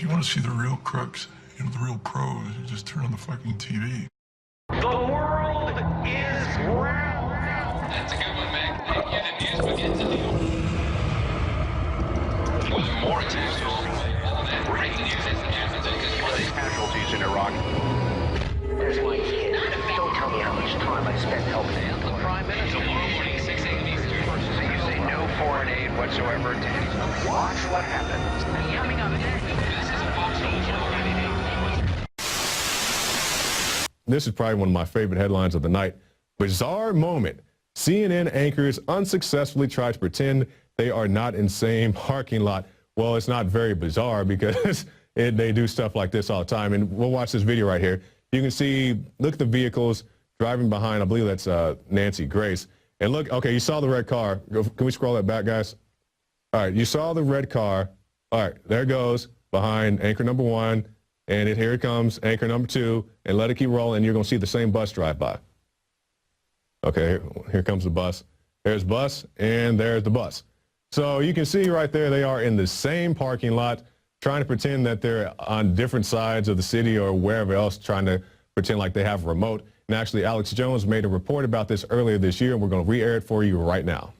you want to see the real crooks, you know, the real pros, you just turn on the fucking TV. The world is round. That's a good one, Meg. Unit news begins in the with more international breaking news Casualties in Iraq. There's my kid. Don't tell me how much time I spent helping him. the Prime Minister. Tomorrow morning, 6 a.m. Eastern. So you say no foreign aid whatsoever. Watch what happens. Coming up next. This is Fox News. This is probably one of my favorite headlines of the night. Bizarre moment. CNN anchors unsuccessfully try to pretend they are not in same parking lot. Well, it's not very bizarre because they do stuff like this all the time. And we'll watch this video right here. You can see, look at the vehicles driving behind. I believe that's Nancy Grace. And look, okay, you saw the red car. Can we scroll that back, guys? All right, you saw the red car. All right, there it goes behind anchor number 1. And here it comes, anchor number 2. And let it keep rolling. You're going to see the same bus drive by. Okay, here comes the bus. There's bus, and there's the bus. So you can see right there, they are in the same parking lot, trying to pretend that they're on different sides of the city or wherever else, trying to pretend like they have a remote. And actually, Alex Jones made a report about this earlier this year, and we're going to re-air it for you right now.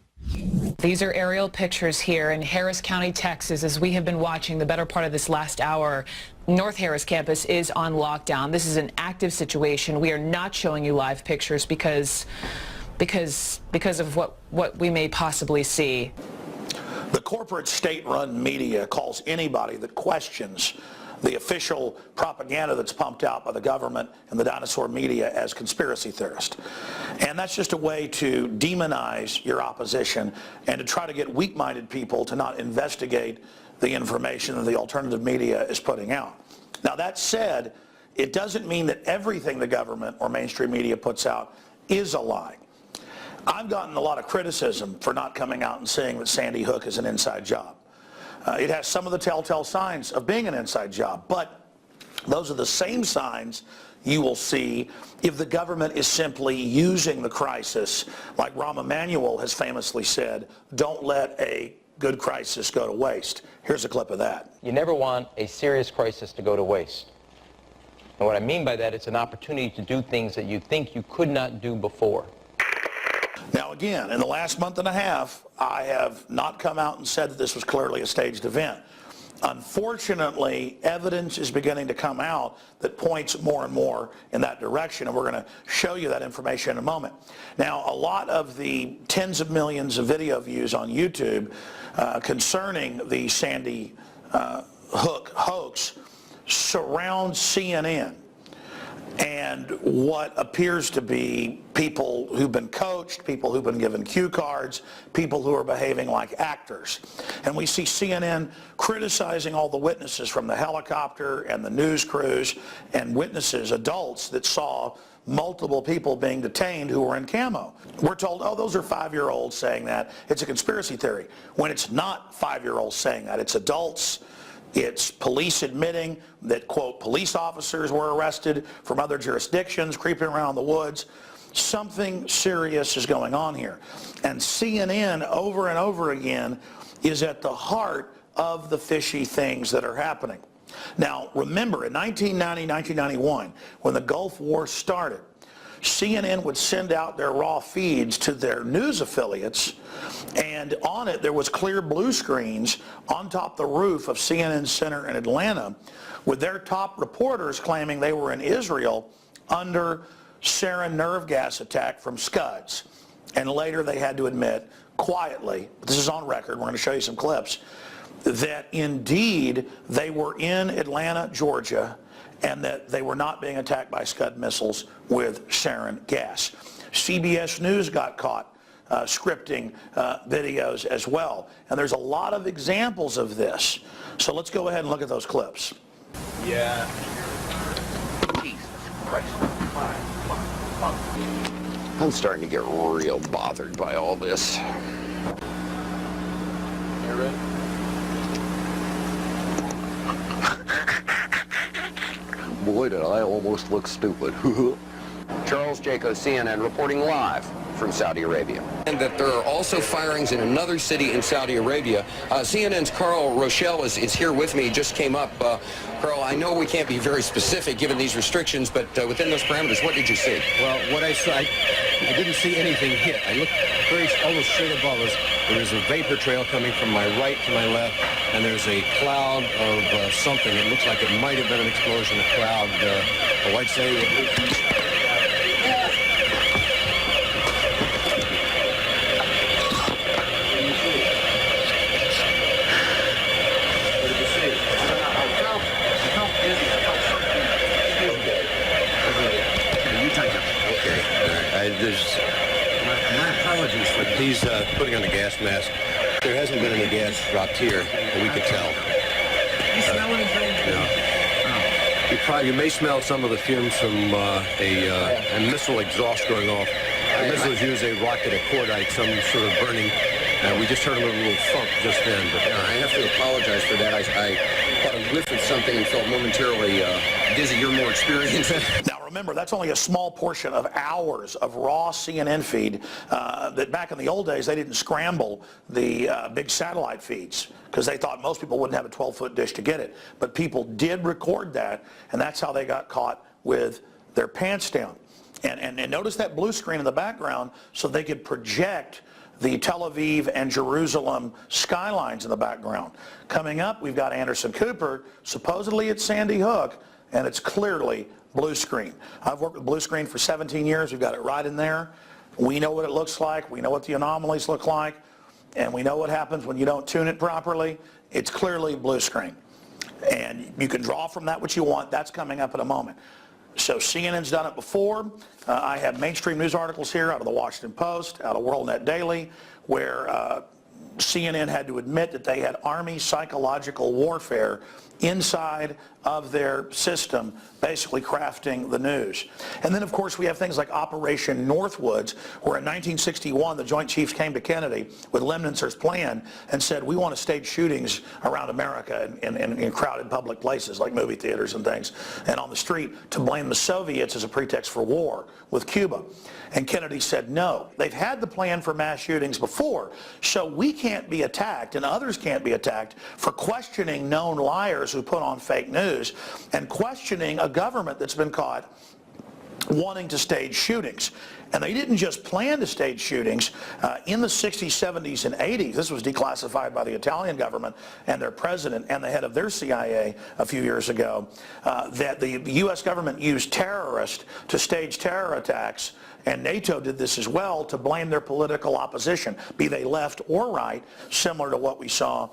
These are aerial pictures here in Harris County, Texas. As we have been watching the better part of this last hour, North Harris campus is on lockdown. This is an active situation. We are not showing you live pictures because of what we may possibly see. The corporate state-run media calls anybody that questions the official propaganda that's pumped out by the government and the dinosaur media as conspiracy theorists. And that's just a way to demonize your opposition and to try to get weak-minded people to not investigate the information that the alternative media is putting out. Now, that said, it doesn't mean that everything the government or mainstream media puts out is a lie. I've gotten a lot of criticism for not coming out and saying that Sandy Hook is an inside job. It has some of the telltale signs of being an inside job, but those are the same signs you will see if the government is simply using the crisis, like Rahm Emanuel has famously said, don't let a good crisis go to waste. Here's a clip of that. You never want a serious crisis to go to waste. And what I mean by that, it's an opportunity to do things that you think you could not do before. Now again, in the last month and a half, I have not come out and said that this was clearly a staged event. Unfortunately, evidence is beginning to come out that points more and more in that direction, and we're going to show you that information in a moment. Now, a lot of the tens of millions of video views on YouTube concerning the Sandy Hook hoax surround CNN and what appears to be people who've been coached, people who've been given cue cards, people who are behaving like actors. And we see CNN criticizing all the witnesses from the helicopter and the news crews and witnesses, adults that saw multiple people being detained who were in camo. We're told, oh, those are 5-year-olds saying that. It's a conspiracy theory. When it's not 5-year-olds saying that, it's adults. It's police admitting that, quote, police officers were arrested from other jurisdictions, creeping around the woods. Something serious is going on here. And CNN, over and over again, is at the heart of the fishy things that are happening. Now, remember, in 1990, 1991, when the Gulf War started, CNN would send out their raw feeds to their news affiliates, and on it there was clear blue screens on top the roof of CNN Center in Atlanta with their top reporters claiming they were in Israel under sarin nerve gas attack from Scuds. And later they had to admit quietly, this is on record, we're going to show you some clips, that indeed they were in Atlanta, Georgia, and that they were not being attacked by Scud missiles with sarin gas. CBS News got caught scripting videos as well. And there's a lot of examples of this. So let's go ahead and look at those clips. Yeah. Jesus Christ. I'm starting to get real bothered by all this. You ready? Boy, did I almost look stupid. Charles Jaco, CNN, reporting live from Saudi Arabia. And that there are also firings in another city in Saudi Arabia. CNN's Carl Rochelle is here with me. He just came up. Carl, I know we can't be very specific given these restrictions, but within those parameters, what did you see? Well, what I saw, I didn't see anything hit. I looked almost straight above us. There is a vapor trail coming from my right to my left, and there's a cloud of something. It looks like it might have been an explosion, a cloud. I'd say... My apologies for he's putting on a gas mask. There hasn't been any gas dropped here, but we could tell. You smell anything? No. You may smell some of the fumes from a missile exhaust going off. The missiles use a rocket, a cordite, some sort of burning. We just heard a little thump just then. But I have to apologize for that. I caught a whiff of something and felt momentarily dizzy. You're more experienced. Now remember, that's only a small portion of hours of raw CNN feed that back in the old days they didn't scramble the big satellite feeds because they thought most people wouldn't have a 12-foot dish to get it. But people did record that, and that's how they got caught with their pants down. And notice that blue screen in the background so they could project the Tel Aviv and Jerusalem skylines in the background. Coming up, we've got Anderson Cooper, supposedly at Sandy Hook, and it's clearly blue screen. I've worked with blue screen for 17 years. We've got it right in there. We know what it looks like. We know what the anomalies look like. And we know what happens when you don't tune it properly. It's clearly blue screen. And you can draw from that what you want. That's coming up in a moment. So CNN's done it before. I have mainstream news articles here out of the Washington Post, out of WorldNet Daily, where CNN had to admit that they had Army psychological warfare inside of their system, basically crafting the news. And then, of course, we have things like Operation Northwoods, where in 1961 the Joint Chiefs came to Kennedy with Lemnitzer's plan and said, we want to stage shootings around America in crowded public places like movie theaters and things, and on the street, to blame the Soviets as a pretext for war with Cuba. And Kennedy said, no, they've had the plan for mass shootings before, so we can't be attacked and others can't be attacked for questioning known liars who put on fake news and questioning a government that's been caught wanting to stage shootings. And they didn't just plan to stage shootings. In the 60s, 70s, and 80s, this was declassified by the Italian government and their president and the head of their CIA a few years ago, that the U.S. government used terrorists to stage terror attacks, and NATO did this as well, to blame their political opposition, be they left or right, similar to what we saw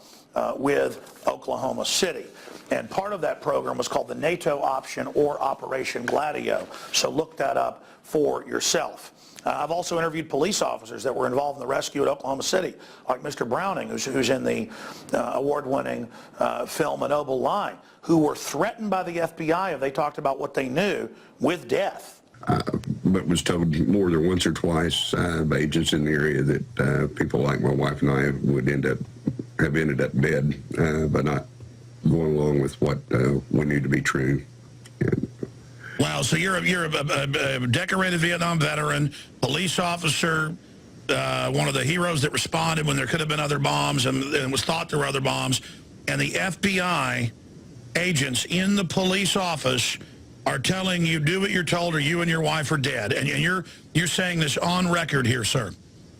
with Oklahoma City. And part of that program was called the NATO Option or Operation Gladio. So look that up for yourself. I've also interviewed police officers that were involved in the rescue at Oklahoma City, like Mr. Browning, who's in the award-winning film A Noble Lie, who were threatened by the FBI if they talked about what they knew with death. But was told more than once or twice by agents in the area that people like my wife and I would have ended up dead by not going along with what we knew to be true. Wow, so you're a decorated Vietnam veteran, police officer, one of the heroes that responded when there could have been other bombs and was thought there were other bombs, and the FBI agents in the police office are telling you do what you're told or you and your wife are dead. And you're saying this on record here, sir.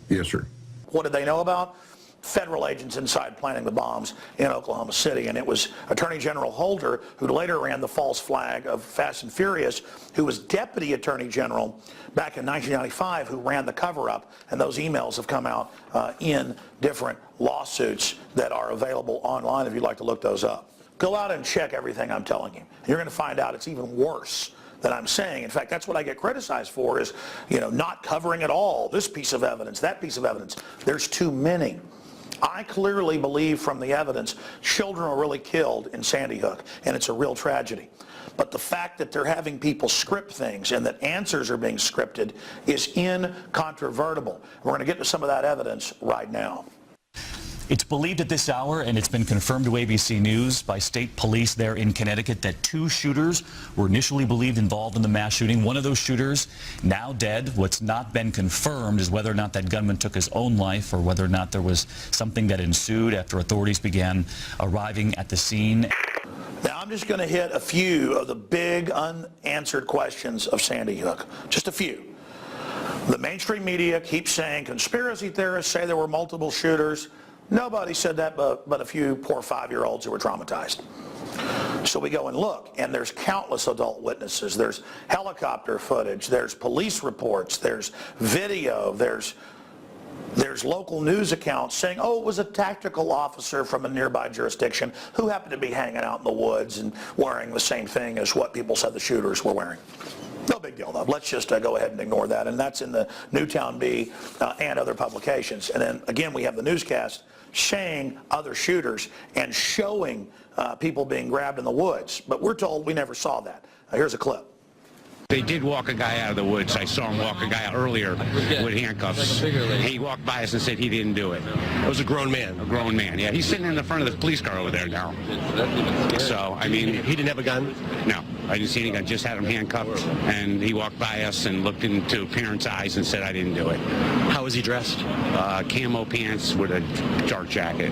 Yes, sir. What did they know about? Federal agents inside planning the bombs in Oklahoma City. And it was Attorney General Holder, who later ran the false flag of Fast and Furious, who was Deputy Attorney General back in 1995, who ran the cover-up. And those emails have come out in different lawsuits that are available online if you'd like to look those up. Go out and check everything I'm telling you. You're going to find out it's even worse than I'm saying. In fact, that's what I get criticized for is, not covering at all this piece of evidence, that piece of evidence. There's too many. I clearly believe from the evidence children were really killed in Sandy Hook, and it's a real tragedy. But the fact that they're having people script things and that answers are being scripted is incontrovertible. We're going to get to some of that evidence right now. It's believed at this hour, and it's been confirmed to ABC News by state police there in Connecticut, that 2 shooters were initially believed involved in the mass shooting. One of those shooters now dead. What's not been confirmed is whether or not that gunman took his own life or whether or not there was something that ensued after authorities began arriving at the scene. Now, I'm just going to hit a few of the big unanswered questions of Sandy Hook. Just a few. The mainstream media keeps saying conspiracy theorists say there were multiple shooters. Nobody said that but a few poor 5-year-olds who were traumatized. So we go and look, and there's countless adult witnesses. There's helicopter footage. There's police reports. There's video. There's local news accounts saying, oh, it was a tactical officer from a nearby jurisdiction who happened to be hanging out in the woods and wearing the same thing as what people said the shooters were wearing. No big deal, though. Let's just go ahead and ignore that. And that's in the Newtown Bee and other publications. And then, again, we have the newscast saying other shooters and showing people being grabbed in the woods. But we're told we never saw that. Here's a clip. They did walk a guy out of the woods. I saw him walk a guy out earlier with handcuffs. He walked by us and said he didn't do it. It was a grown man. A grown man, yeah. He's sitting in the front of the police car over there now. So, I mean... He didn't have a gun? No, I didn't see any gun. Just had him handcuffed. And he walked by us and looked into parents' eyes and said, I didn't do it. How was he dressed? Camo pants with a dark jacket.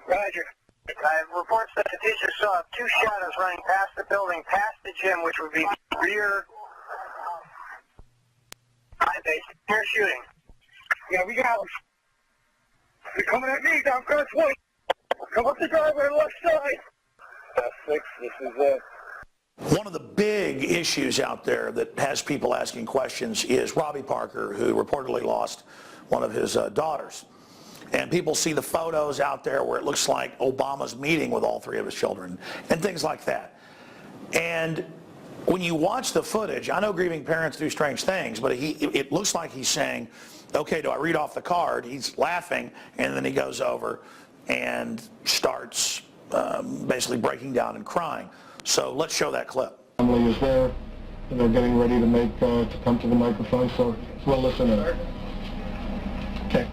Roger. I have reports that the teacher saw 2 shadows running past the building, past the gym, which would be rear... They're shooting. Yeah, we got them. They're coming at me down Cross Point. Come up the driveway left side. That's 6. This is it. One of the big issues out there that has people asking questions is Robbie Parker, who reportedly lost one of his daughters. And people see the photos out there where it looks like Obama's meeting with all 3 of his children and things like that. And when you watch the footage, I know grieving parents do strange things, but it looks like he's saying, okay, do I read off the card? He's laughing, and then he goes over and starts basically breaking down and crying. So let's show that clip. Family is there, and they're getting ready to come to the microphone, so we'll listen in. Okay.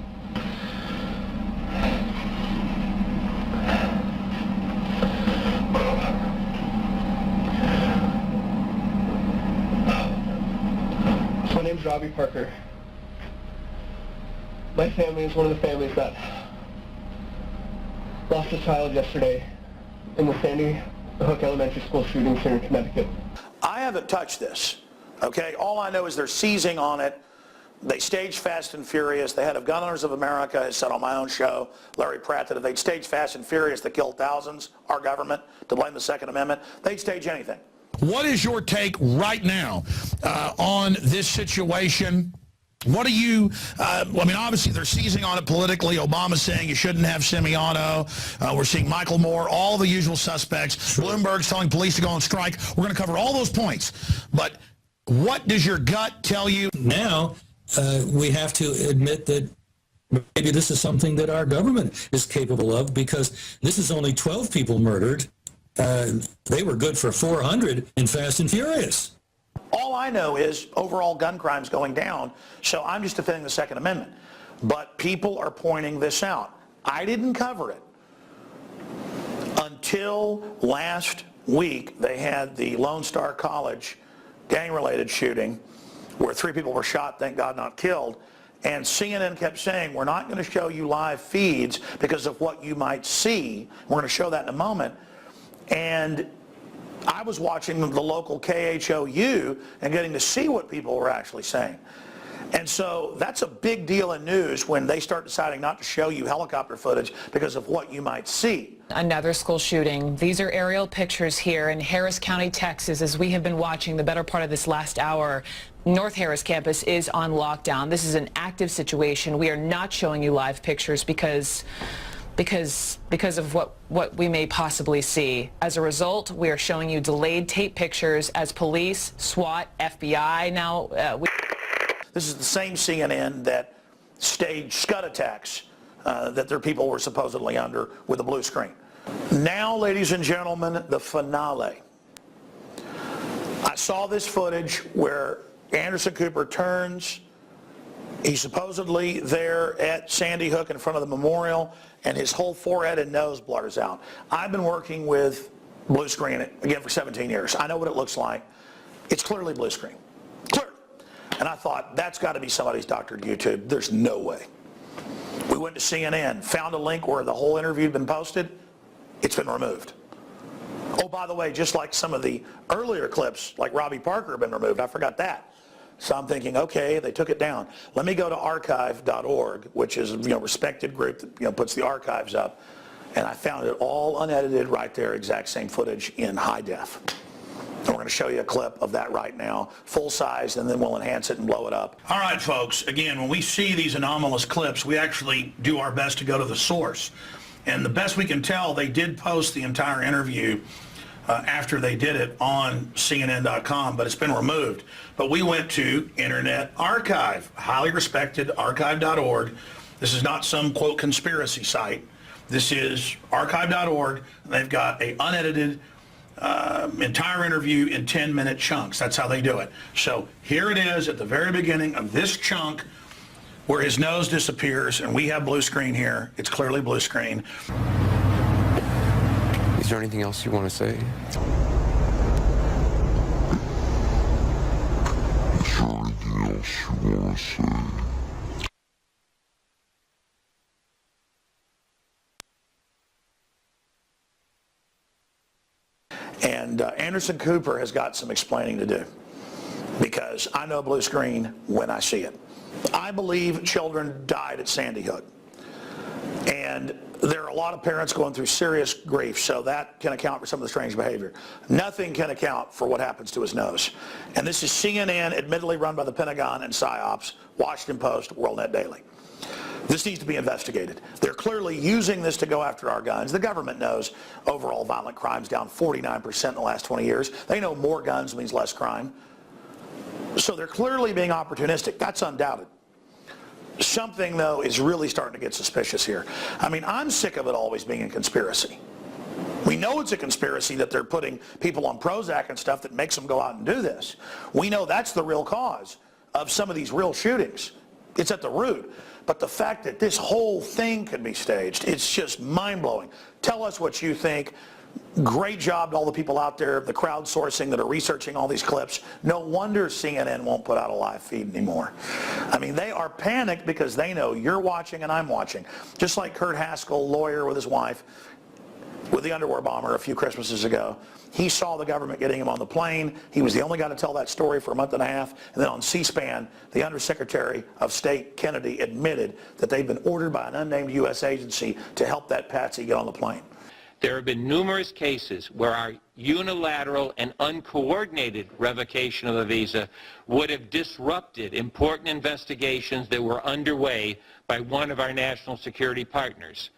My name's Robbie Parker. My family is one of the families that lost a child yesterday in the Sandy Hook Elementary School shooting here in Connecticut. I haven't touched this, okay? All I know is they're seizing on it. They staged Fast and Furious. The head of Gun Owners of America has said on my own show, Larry Pratt, that if they'd staged Fast and Furious that killed thousands, our government, to blame the Second Amendment, they'd stage anything. What is your take right now on this situation? What do you, I mean, obviously they're seizing on it politically. Obama's saying you shouldn't have Semiano. We're seeing Michael Moore, all the usual suspects. Bloomberg's telling police to go on strike. We're going to cover all those points. But what does your gut tell you? Now, we have to admit that maybe this is something that our government is capable of, because this is only 12 people murdered. They were good for 400 in Fast and Furious. All I know is overall gun crimes going down, so I'm just defending the Second Amendment. But people are pointing this out. I didn't cover it until last week. They had the Lone Star College gang-related shooting where 3 people were shot, thank God not killed. And CNN kept saying, we're not going to show you live feeds because of what you might see. We're going to show that in a moment. And I was watching the local KHOU and getting to see what people were actually saying. And so that's a big deal in news when they start deciding not to show you helicopter footage because of what you might see. Another school shooting. These are aerial pictures here in Harris County, Texas, as we have been watching the better part of this last hour. North Harris campus is on lockdown. This is an active situation. We are not showing you live pictures because of what we may possibly see. As a result, we are showing you delayed tape pictures as police, SWAT, FBI now... This is the same CNN that staged Scud attacks that their people were supposedly under with a blue screen. Now, ladies and gentlemen, the finale. I saw this footage where Anderson Cooper turns He's supposedly there at Sandy Hook in front of the memorial, and his whole forehead and nose blurs out. I've been working with blue screen, again, for 17 years. I know what it looks like. It's clearly blue screen. Clearly. And I thought, that's got to be somebody's doctored YouTube. There's no way. We went to CNN, found a link where the whole interview had been posted. It's been removed. Oh, by the way, just like some of the earlier clips, like Robbie Parker, have been removed. I forgot that. So I'm thinking, okay, they took it down. Let me go to archive.org, which is a respected group that puts the archives up, and I found it all unedited right there, exact same footage in high def. And we're going to show you a clip of that right now, full size, and then we'll enhance it and blow it up. All right, folks, again, when we see these anomalous clips, we actually do our best to go to the source. And the best we can tell, they did post the entire interview after they did it on CNN.com, but it's been removed. But we went to Internet Archive, highly respected archive.org. This is not some, quote, conspiracy site. This is archive.org. They've got an unedited entire interview in 10-minute chunks. That's how they do it. So here it is at the very beginning of this chunk where his nose disappears, and we have blue screen here. It's clearly blue screen. Is there anything else you want to say? Is there anything else you want to say? And Anderson Cooper has got some explaining to do, because I know blue screen when I see it. I believe children died at Sandy Hook, and there are a lot of parents going through serious grief, so that can account for some of the strange behavior. Nothing can account for what happens to his nose. And this is CNN, admittedly run by the Pentagon and PSYOPs, Washington Post, WorldNet Daily. This needs to be investigated. They're clearly using this to go after our guns. The government knows overall violent crime's down 49% in the last 20 years. They know more guns means less crime. So they're clearly being opportunistic. That's undoubted. Something, though, is really starting to get suspicious here. I mean, I'm sick of it always being a conspiracy. We know it's a conspiracy that they're putting people on Prozac and stuff that makes them go out and do this. We know that's the real cause of some of these real shootings. It's at the root. But the fact that this whole thing could be staged, it's just mind-blowing. Tell us what you think. Great job to all the people out there, the crowdsourcing that are researching all these clips. No wonder CNN won't put out a live feed anymore. I mean, they are panicked because they know you're watching and I'm watching. Just like Kurt Haskell, lawyer with his wife, with the underwear bomber a few Christmases ago. He saw the government getting him on the plane. He was the only guy to tell that story for a month and a half. And then on C-SPAN, the Undersecretary of State Kennedy admitted that they'd been ordered by an unnamed U.S. agency to help that patsy get on the plane. There have been numerous cases where our unilateral and uncoordinated revocation of a visa would have disrupted important investigations that were underway by one of our national security partners.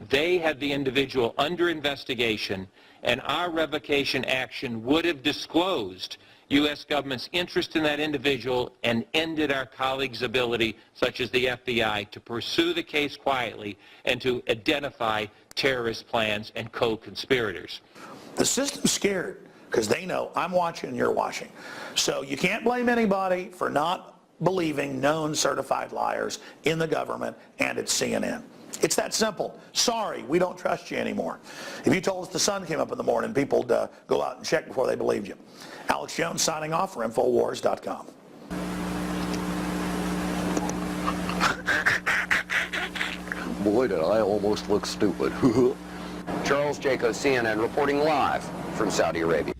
They had the individual under investigation, and our revocation action would have disclosed U.S. government's interest in that individual and ended our colleagues' ability, such as the FBI, to pursue the case quietly and to identify terrorist plans and co-conspirators. The system's scared because they know I'm watching and you're watching. So you can't blame anybody for not believing known certified liars in the government and at CNN. It's that simple. Sorry, we don't trust you anymore. If you told us the sun came up in the morning, people would go out and check before they believed you. Alex Jones signing off for Infowars.com. Boy, did I almost look stupid. Charles Jaco, CNN, reporting live from Saudi Arabia.